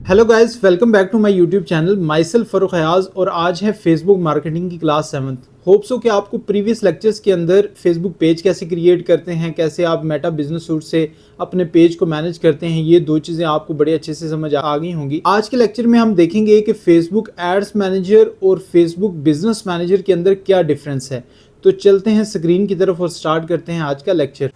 Hello guys, welcome back to my YouTube channel. Myself Farooq Ayaz और आज है Facebook marketing की क्लास 7th। होप सो कि आपको प्रीवियस लेक्चर्स के अंदर फेसबुक पेज कैसे क्रिएट करते हैं, कैसे आप मेटा बिजनेस सूट से अपने पेज को मैनेज करते हैं, ये दो चीज़ें आपको बड़े अच्छे से समझ आ गई होंगी। आज के लेक्चर में हम देखेंगे कि फेसबुक एड्स मैनेजर और फेसबुक बिजनेस मैनेजर के अंदर क्या डिफरेंस है। तो चलते हैं स्क्रीन की तरफ और स्टार्ट करते हैं आज का लेक्चर।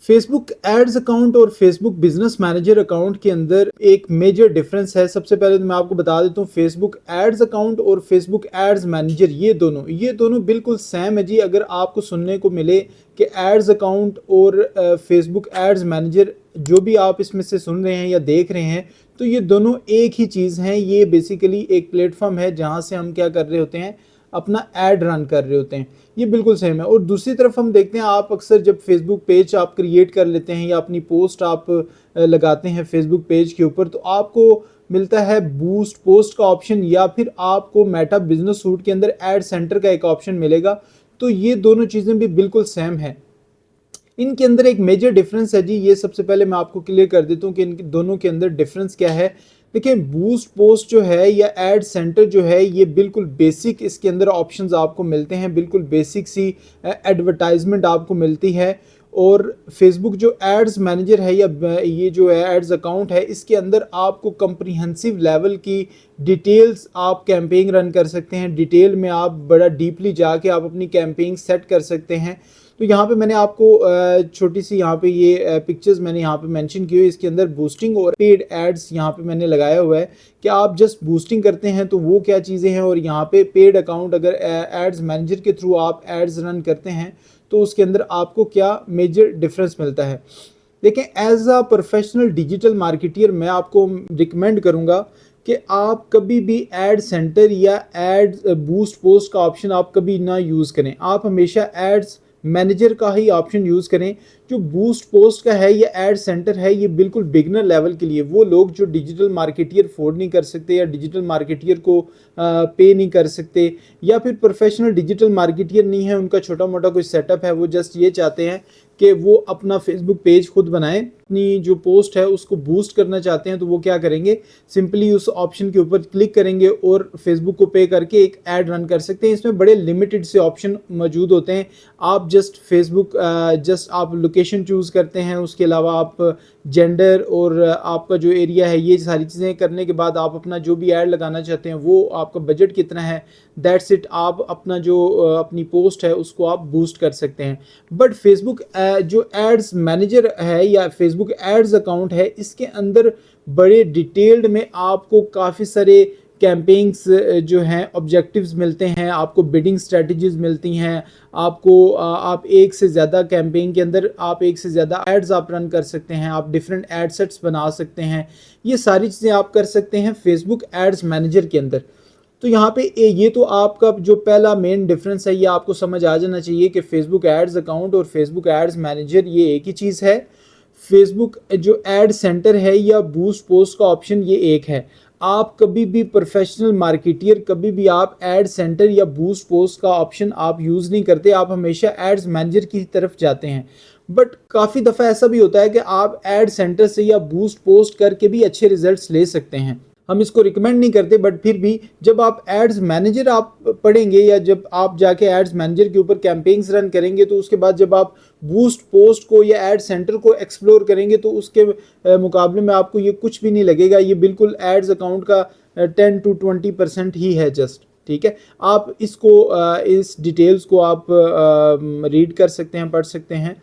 फेसबुक एड्स अकाउंट और फेसबुक बिजनेस मैनेजर अकाउंट के अंदर एक मेजर डिफरेंस है। सबसे पहले तो मैं आपको बता देता हूँ, फेसबुक एड्स अकाउंट और फेसबुक एड्स मैनेजर ये दोनों बिल्कुल सेम है जी। अगर आपको सुनने को मिले कि एड्स अकाउंट और फेसबुक एड्स मैनेजर जो भी आप इसमें से सुन रहे हैं या देख रहे हैं, तो ये दोनों एक ही चीज़ हैं। ये बेसिकली एक प्लेटफॉर्म है जहाँ से हम क्या कर रहे होते हैं, अपना एड रन कर रहे होते हैं। ये बिल्कुल सेम है। और दूसरी तरफ हम देखते हैं, आप अक्सर जब फेसबुक पेज आप क्रिएट कर लेते हैं या अपनी पोस्ट आप लगाते हैं फेसबुक पेज के ऊपर, तो आपको मिलता है बूस्ट पोस्ट का ऑप्शन या फिर आपको मेटा बिजनेस सूट के अंदर एड सेंटर का एक ऑप्शन मिलेगा। तो ये दोनों चीज़ें भी बिल्कुल सेम है। इनके अंदर एक मेजर डिफरेंस है जी। ये सबसे पहले मैं आपको क्लियर कर देता हूँ कि इन दोनों के अंदर डिफरेंस क्या है। देखिए, बूस्ट पोस्ट जो है या एड सेंटर जो है, ये बिल्कुल बेसिक इसके अंदर ऑप्शंस आपको मिलते हैं, बिल्कुल बेसिक सी एडवर्टाइजमेंट आपको मिलती है। और फेसबुक जो एड्स मैनेजर है या ये जो है एड्स अकाउंट है, इसके अंदर आपको कंप्रीहेंसिव लेवल की डिटेल्स आप कैंपेन रन कर सकते हैं। डिटेल में आप बड़ा डीपली जाके आप अपनी कैंपेन सेट कर सकते हैं। तो यहाँ पे मैंने आपको छोटी सी यहाँ पे ये पिक्चर्स मैंने यहाँ पे मेंशन की हुई। इसके अंदर बूस्टिंग और पेड एड्स यहाँ पे मैंने लगाया हुआ है कि आप जस्ट बूस्टिंग करते हैं तो वो क्या चीज़ें हैं, और यहाँ पे पेड अकाउंट अगर एड्स मैनेजर के थ्रू आप एड्स रन करते हैं तो उसके अंदर आपको क्या मेजर डिफरेंस मिलता है। देखें, as a professional digital marketer मैं आपको रिकमेंड करूँगा कि आप कभी भी एड सेंटर या एड बूस्ट पोस्ट का ऑप्शन आप कभी ना यूज़ करें। आप हमेशा एड्स मैनेजर का ही ऑप्शन यूज़ करें। जो बूस्ट पोस्ट का है या एड सेंटर है, ये बिल्कुल बिगनर लेवल के लिए, वो लोग जो डिजिटल मार्केटियर अफोर्ड नहीं कर सकते या डिजिटल मार्केटियर को पे नहीं कर सकते या फिर प्रोफेशनल डिजिटल मार्केटियर नहीं है, उनका छोटा मोटा कोई सेटअप है, वो जस्ट ये चाहते हैं कि वो अपना फेसबुक पेज खुद बनाएं, अपनी जो पोस्ट है उसको बूस्ट करना चाहते हैं, तो वो क्या करेंगे, सिंपली उस ऑप्शन के ऊपर क्लिक करेंगे और फेसबुक को पे करके एक ऐड रन कर सकते हैं। इसमें बड़े लिमिटेड से ऑप्शन मौजूद होते हैं। आप जस्ट फेसबुक जस्ट आप लोकेशन चूज़ करते हैं, उसके अलावा आप जेंडर और आपका जो एरिया है, ये सारी चीज़ें करने के बाद आप अपना जो भी ऐड लगाना चाहते हैं, वो आपका बजट कितना है, दैट्स इट, आप अपना जो अपनी पोस्ट है उसको आप बूस्ट कर सकते हैं। बट फेसबुक जो एड्स मैनेजर है या फेसबुक एड्स अकाउंट है, इसके अंदर बड़े डिटेल्ड में आपको काफ़ी सारे कैंपेन्स जो हैं ऑब्जेक्टिव्स मिलते हैं, आपको बिडिंग स्ट्रेटजीज मिलती हैं, आपको आप एक से ज़्यादा कैंपेन के अंदर आप एक से ज़्यादा एड्स आप रन कर सकते हैं, आप डिफरेंट एड सेट्स बना सकते हैं। ये सारी चीज़ें आप कर सकते हैं फेसबुक एड्स मैनेजर के अंदर। तो यहाँ पे ये तो आपका जो पहला मेन डिफरेंस है, ये आपको समझ आ जाना चाहिए कि फेसबुक एड्स अकाउंट और फेसबुक एड्स मैनेजर ये एक ही चीज़ है। फेसबुक जो एड सेंटर है या बूस्ट पोस्ट का ऑप्शन ये एक है। आप कभी भी प्रोफेशनल मार्केटियर कभी भी आप एड सेंटर या बूस्ट पोस्ट का ऑप्शन आप यूज़ नहीं करते, आप हमेशा एड्स मैनेजर की तरफ जाते हैं। बट काफ़ी दफ़ा ऐसा भी होता है कि आप एड सेंटर से या बूस्ट पोस्ट करके भी अच्छे रिजल्ट्स ले सकते हैं। हम इसको रिकमेंड नहीं करते, बट फिर भी जब आप एड्स मैनेजर आप पढ़ेंगे या जब आप जाके एड्स मैनेजर के ऊपर कैंपेन्स रन करेंगे, तो उसके बाद जब आप बूस्ट पोस्ट को या एड सेंटर को एक्सप्लोर करेंगे तो उसके मुकाबले में आपको ये कुछ भी नहीं लगेगा। ये बिल्कुल एड्स अकाउंट का 10 to 20% ही है जस्ट, ठीक है। आप इसको इस डिटेल्स को आप रीड कर सकते हैं, पढ़ सकते हैं।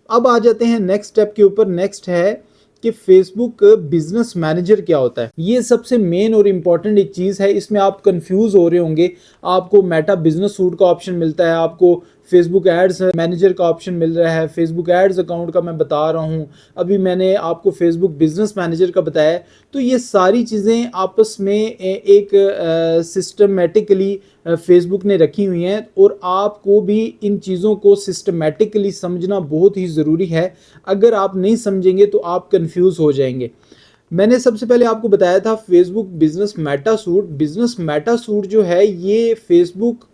अब आ जाते हैं नेक्स्ट स्टेप के ऊपर। नेक्स्ट है कि फेसबुक बिजनेस मैनेजर क्या होता है। ये सबसे मेन और इम्पॉर्टेंट एक चीज़ है। इसमें आप कंफ्यूज हो रहे होंगे। आपको मेटा बिजनेस सूट का ऑप्शन मिलता है, आपको फेसबुक एड्स मैनेजर का ऑप्शन मिल रहा है, फेसबुक एड्स अकाउंट का मैं बता रहा हूँ, अभी मैंने आपको फेसबुक बिजनेस मैनेजर का बताया। तो ये सारी चीज़ें आपस में एक सिस्टमेटिकली फेसबुक ने रखी हुई हैं और आपको भी इन चीज़ों को सिस्टमेटिकली समझना बहुत ही ज़रूरी है। अगर आप नहीं समझेंगे तो आप कंफ्यूज हो जाएंगे। मैंने सबसे पहले आपको बताया था Facebook business Meta suit. Business Meta suit जो है, ये फेसबुक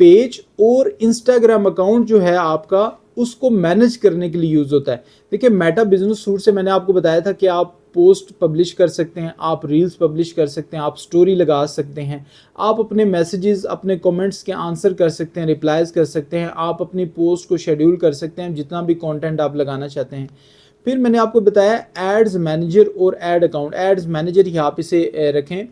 पेज और इंस्टाग्राम अकाउंट जो है आपका, उसको मैनेज करने के लिए यूज़ होता है। देखिए मेटा बिजनेस सूट से मैंने आपको बताया था कि आप पोस्ट पब्लिश कर सकते हैं, आप रील्स पब्लिश कर सकते हैं, आप स्टोरी लगा सकते हैं, आप अपने मैसेजेस, अपने कमेंट्स के आंसर कर सकते हैं, रिप्लाईज कर सकते हैं, आप अपनी पोस्ट को शेड्यूल कर सकते हैं, जितना भी कंटेंट आप लगाना चाहते हैं। फिर मैंने आपको बताया एड्स मैनेजर और एड अकाउंट। एड्स मैनेजर ही आप इसे रखें।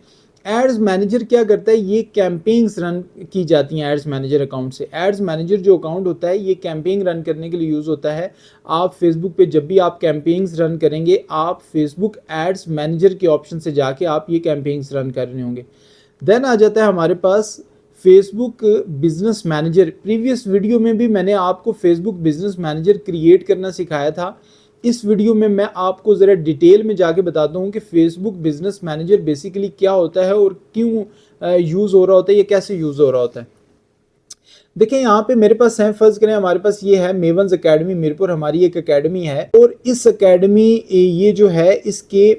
एड्स मैनेजर क्या करता है, ये कैंपेन्स रन की जाती हैं एड्स मैनेजर अकाउंट से। एड्स मैनेजर जो अकाउंट होता है ये कैंपेन रन करने के लिए यूज़ होता है। आप फेसबुक पे जब भी आप कैंपेन्स रन करेंगे, आप फेसबुक एड्स मैनेजर के ऑप्शन से जाके आप ये कैंपेन्स रन कर रहे होंगे। देन आ जाता है हमारे पास Facebook business manager. Previous video में भी मैंने आपको फेसबुक बिजनेस मैनेजर क्रिएट करना सिखाया था। इस वीडियो में मैं आपको ज़रा डिटेल में जाके बताता हूँ कि फेसबुक बिजनेस मैनेजर बेसिकली क्या होता है और क्यों यूज़ हो रहा होता है, ये कैसे यूज़ हो रहा होता है। देखिए यहाँ पे मेरे पास है, फर्ज करें हमारे पास ये है मेवंस एकेडमी मीरपुर, हमारी एक एकेडमी है और इस एकेडमी ये जो है इसके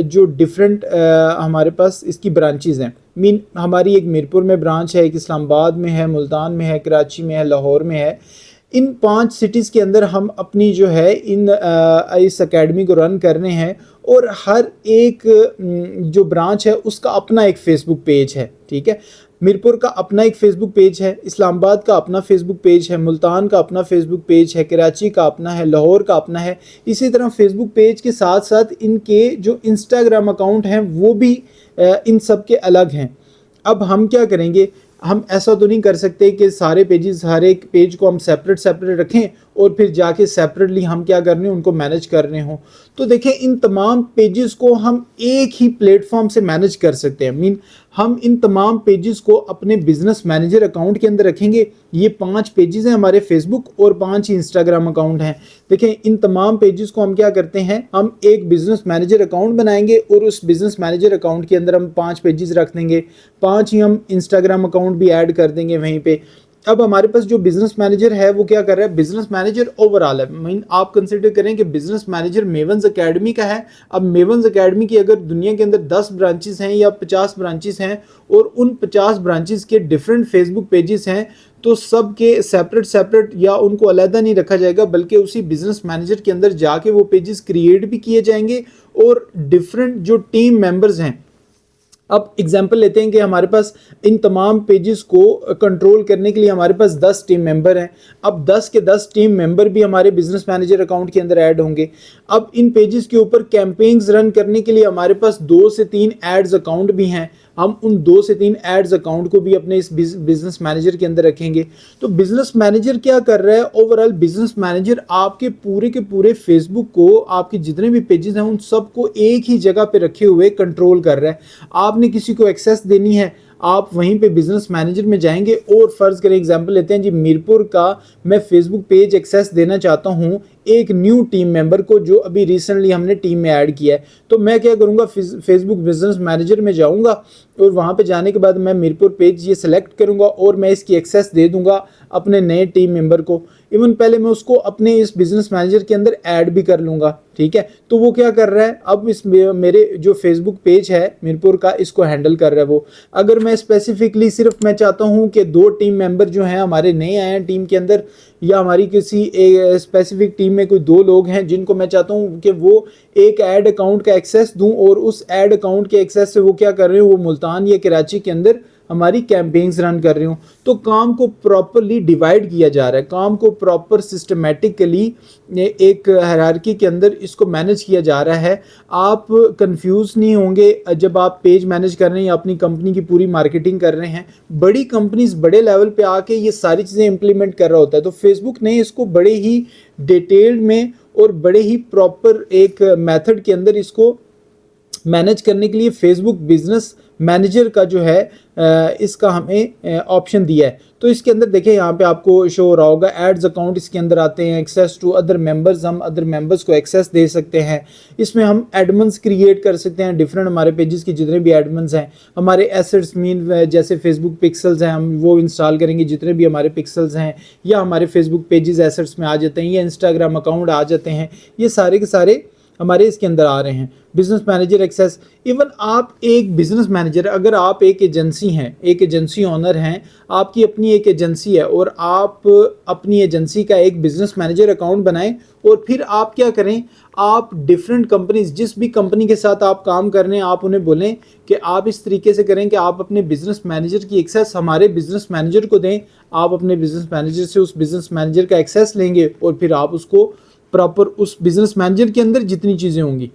जो डिफरेंट हमारे पास इसकी ब्रांचेज़ हैं। मीन हमारी एक मीरपुर में ब्रांच है, एक इस्लामाबाद में है, मुल्तान में है, कराची में है, लाहौर में है। इन 5 सिटीज़ के अंदर हम अपनी जो है इस एकेडमी को रन कर रहे हैं और हर एक जो ब्रांच है उसका अपना एक फ़ेसबुक पेज है। ठीक है, मीरपुर का अपना एक फ़ेसबुक पेज है, इस्लामाबाद का अपना फ़ेसबुक पेज है, मुल्तान का अपना फ़ेसबुक पेज है, कराची का अपना है, लाहौर का अपना है। इसी तरह फ़ेसबुक पेज के साथ साथ इनके जो इंस्टाग्राम अकाउंट हैं वो भी इन सब के अलग हैं। अब हम क्या करेंगे, हम ऐसा तो नहीं कर सकते कि सारे पेजेस, हर एक पेज को हम सेपरेट रखें और फिर जाके सेपरेटली हम क्या कर रहे हैं उनको मैनेज कर रहे हों। तो देखें इन तमाम पेजेस को हम एक ही प्लेटफॉर्म से मैनेज कर सकते हैं। मीन हम इन तमाम पेजेस को अपने बिजनेस मैनेजर अकाउंट के अंदर रखेंगे। ये 5 पेजेस हैं हमारे फेसबुक और 5 ही इंस्टाग्राम अकाउंट हैं। देखें इन तमाम पेजेस को हम क्या करते हैं, हम एक बिजनेस मैनेजर अकाउंट बनाएंगे और उस बिजनेस मैनेजर अकाउंट के अंदर हम 5 पेजेस रख देंगे, 5 ही हम इंस्टाग्राम अकाउंट भी ऐड कर देंगे वहीं पे। अब हमारे पास जो बिजनेस मैनेजर है वो क्या कर रहा है, बिजनेस मैनेजर ओवरऑल है। मीन आप कंसिडर करें कि बिजनेस मैनेजर मेवंस एकेडमी का है। अब मेवंस एकेडमी की अगर दुनिया के अंदर 10 ब्रांचेस हैं या 50 ब्रांचेस हैं और उन 50 ब्रांचेस के डिफरेंट फेसबुक पेजेस हैं, तो सब के सेपरेट या उनको अलहदा नहीं रखा जाएगा, बल्कि उसी बिजनेस मैनेजर के अंदर जाके वो पेजेस क्रिएट भी किए जाएंगे और डिफरेंट जो टीम मेंबर्स हैं। अब एग्जांपल लेते हैं कि हमारे पास इन तमाम पेजेस को कंट्रोल करने के लिए हमारे पास 10 टीम मेंबर हैं। अब 10 के 10 टीम मेंबर भी हमारे बिजनेस मैनेजर अकाउंट के अंदर ऐड होंगे। अब इन पेजेस के ऊपर कैंपेन्स रन करने के लिए हमारे पास 2 से 3 एड्स अकाउंट भी हैं। हम उन 2 से 3 एड्स अकाउंट को भी अपने इस बिजनेस मैनेजर के अंदर रखेंगे। तो बिजनेस मैनेजर क्या कर रहा है, ओवरऑल बिजनेस मैनेजर आपके पूरे के पूरे फेसबुक को, आपके जितने भी पेजेस हैं उन सबको एक ही जगह पे रखे हुए कंट्रोल कर रहा है। आपने किसी को एक्सेस देनी है, आप वहीं पे बिजनेस मैनेजर में जाएंगे और फर्ज करें एग्जांपल लेते हैं जी, मीरपुर का मैं फेसबुक पेज एक्सेस देना चाहता हूं एक न्यू टीम मेंबर को जो अभी रिसेंटली हमने टीम में ऐड किया है। तो मैं क्या करूंगा, फेसबुक बिजनेस मैनेजर में जाऊंगा और वहां पे जाने के बाद मैं मीरपुर पेज ये सिलेक्ट करूंगा और मैं इसकी एक्सेस दे दूंगा अपने नए टीम मेंबर को। इवन पहले मैं उसको अपने इस बिजनेस मैनेजर के अंदर ऐड भी कर लूँगा। ठीक है, तो वो क्या कर रहा है, अब इस मेरे जो फेसबुक पेज है मीरपुर का, इसको हैंडल कर रहा है वो। अगर मैं स्पेसिफिकली सिर्फ मैं चाहता हूँ कि 2 टीम मेंबर जो हैं हमारे नए आए हैं टीम के अंदर, या हमारी किसी स्पेसिफिक टीम में कोई 2 लोग हैं जिनको मैं चाहता हूँ कि वो एक ऐड अकाउंट का एक्सेस दूं और उस ऐड अकाउंट के एक्सेस से वो क्या कर रहे हैं, वो मुल्तान या कराची के अंदर हमारी कैंपेन्स रन कर रही हूँ। तो काम को प्रॉपरली डिवाइड किया जा रहा है, काम को प्रॉपर सिस्टमेटिकली एक हायरार्की के अंदर इसको मैनेज किया जा रहा है। आप कंफ्यूज नहीं होंगे जब आप पेज मैनेज कर रहे हैं या अपनी कंपनी की पूरी मार्केटिंग कर रहे हैं। बड़ी कंपनीज बड़े लेवल पे आके ये सारी चीज़ें इंप्लीमेंट कर रहा होता है, तो फेसबुक ने इसको बड़े ही डिटेल्ड में और बड़े ही प्रॉपर एक मेथड के अंदर इसको मैनेज करने के लिए फेसबुक बिजनेस मैनेजर का जो है इसका हमें ऑप्शन दिया है। तो इसके अंदर देखें यहाँ पे आपको शो हो रहा होगा एड्स अकाउंट इसके अंदर आते हैं, एक्सेस टू अदर मेंबर्स, हम अदर मेंबर्स को एक्सेस दे सकते हैं। इसमें हम एडमन्स क्रिएट कर सकते हैं, डिफरेंट हमारे पेजेस के जितने भी एडमन्स हैं। हमारे एसेट्स मीन जैसे फेसबुक पिक्सल्स हैं, हम वो इंस्टॉल करेंगे जितने भी हमारे पिक्सल्स हैं, या हमारे फेसबुक पेजेस एसेट्स में आ जाते हैं, या इंस्टाग्राम अकाउंट आ जाते हैं। ये सारे के सारे हमारे इसके अंदर आ रहे हैं। बिजनेस मैनेजर एक्सेस, इवन आप एक बिजनेस मैनेजर, अगर आप एक एजेंसी हैं, एक एजेंसी ओनर हैं, आपकी अपनी एक एजेंसी है और आप अपनी एजेंसी का एक बिजनेस मैनेजर अकाउंट बनाएं और फिर आप क्या करें, आप डिफरेंट कंपनीज, जिस भी कंपनी के साथ आप काम कर रहे हैं, आप उन्हें बोलें कि आप इस तरीके से करें कि आप अपने बिजनेस मैनेजर की एक्सेस हमारे बिजनेस मैनेजर को दें। आप अपने बिजनेस मैनेजर से उस बिजनेस मैनेजर का एक्सेस लेंगे और फिर आप उसको प्रॉपर उस बिजनेस मैनेजर के अंदर जितनी चीज़ें होंगी,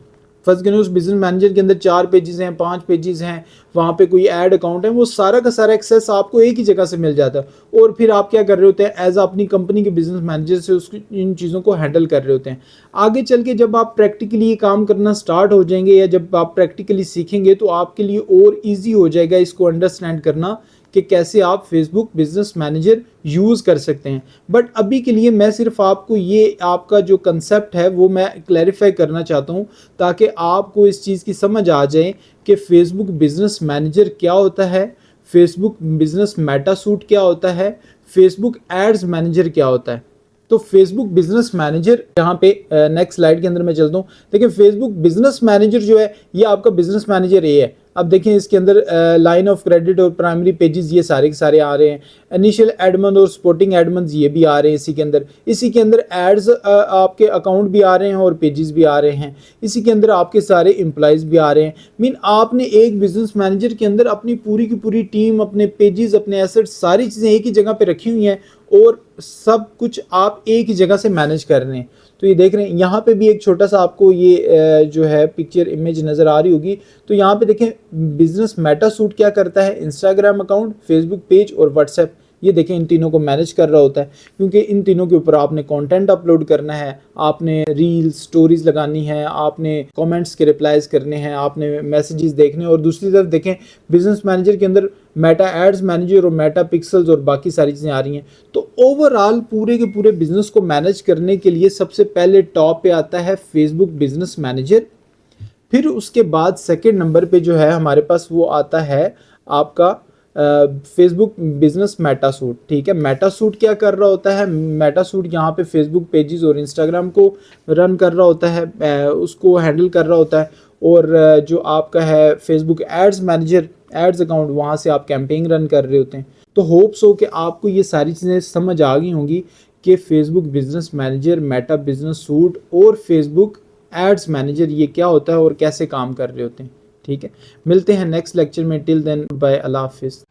फर्स्ट करें उस बिजनेस मैनेजर के अंदर 4 पेजेस हैं, 5 पेजेस हैं, वहाँ पे कोई ऐड अकाउंट है, वो सारा का सारा एक्सेस आपको एक ही जगह से मिल जाता है। और फिर आप क्या कर रहे होते हैं, एज अपनी कंपनी के बिजनेस मैनेजर से उसकी इन चीज़ों को हैंडल कर रहे होते हैं। आगे चल के जब आप प्रैक्टिकली ये काम करना स्टार्ट हो जाएंगे या जब आप प्रैक्टिकली सीखेंगे तो आपके लिए और ईजी हो जाएगा इसको अंडरस्टैंड करना कि कैसे आप फेसबुक बिजनेस मैनेजर यूज़ कर सकते हैं। बट अभी के लिए मैं सिर्फ आपको ये आपका जो कंसेप्ट है वो मैं क्लैरिफाई करना चाहता हूँ ताकि आपको इस चीज़ की समझ आ जाए कि फेसबुक बिजनेस मैनेजर क्या होता है, फेसबुक बिजनेस मेटा सूट क्या होता है, फेसबुक एड्स मैनेजर क्या होता है। तो फेसबुक बिजनेस मैनेजर, यहाँ पे नेक्स्ट स्लाइड के अंदर मैं चलता हूँ। देखिए फेसबुक बिजनेस मैनेजर जो है ये आपका बिजनेस मैनेजर ये है। अब देखें इसके अंदर लाइन ऑफ क्रेडिट और प्राइमरी पेजेस ये सारे के सारे आ रहे हैं। इनिशियल एडमन और सपोर्टिंग एडमन ये भी आ रहे हैं इसी के अंदर। इसी के अंदर एड्स आपके अकाउंट भी आ रहे हैं और पेजेस भी आ रहे हैं। इसी के अंदर आपके सारे एम्प्लॉयज़ भी आ रहे हैं। मीन आपने एक बिजनेस मैनेजर के अंदर अपनी पूरी की पूरी टीम, अपने पेजेस, अपने एसेट्स, सारी चीज़ें एक ही जगह पे रखी हुई हैं और सब कुछ आप एक ही जगह से मैनेज कर रहे हैं। तो ये देख रहे हैं यहाँ पे भी एक छोटा सा आपको ये जो है पिक्चर इमेज नज़र आ रही होगी। तो यहाँ पे देखें बिजनेस मेटा सूट क्या करता है, इंस्टाग्राम अकाउंट, फेसबुक पेज और व्हाट्सएप, ये देखें इन तीनों को मैनेज कर रहा होता है क्योंकि इन तीनों के ऊपर आपने कंटेंट अपलोड करना है, आपने रील्स स्टोरीज लगानी है, आपने कमेंट्स के रिप्लाईज करने हैं, आपने मैसेजेस देखने। और दूसरी तरफ देखें बिजनेस मैनेजर के अंदर मेटा एड्स मैनेजर और मेटा पिक्सल्स और बाकी सारी चीज़ें आ रही हैं। तो ओवरऑल पूरे के पूरे बिजनेस को मैनेज करने के लिए सबसे पहले टॉप पे आता है फेसबुक बिजनेस मैनेजर। फिर उसके बाद सेकेंड नंबर पे जो है हमारे पास वो आता है आपका फेसबुक बिजनेस मेटा सूट। ठीक है, मेटा सूट क्या कर रहा होता है, मेटा सूट यहाँ पे फेसबुक पेजेस और इंस्टाग्राम को रन कर रहा होता है, उसको हैंडल कर रहा होता है। और जो आपका है Facebook ads manager, ads account, वहाँ से आप कैंपेन रन कर रहे होते हैं। तो होप्स हो कि आपको ये सारी चीज़ें समझ आ गई होंगी कि Facebook business manager, Meta business suit और फेसबुक एड्स मैनेजर ये क्या होता है और कैसे काम कर रहे होते हैं। ठीक है, मिलते हैं नेक्स्ट लेक्चर में। टिल देन बाय, अल्लाह हाफिज़।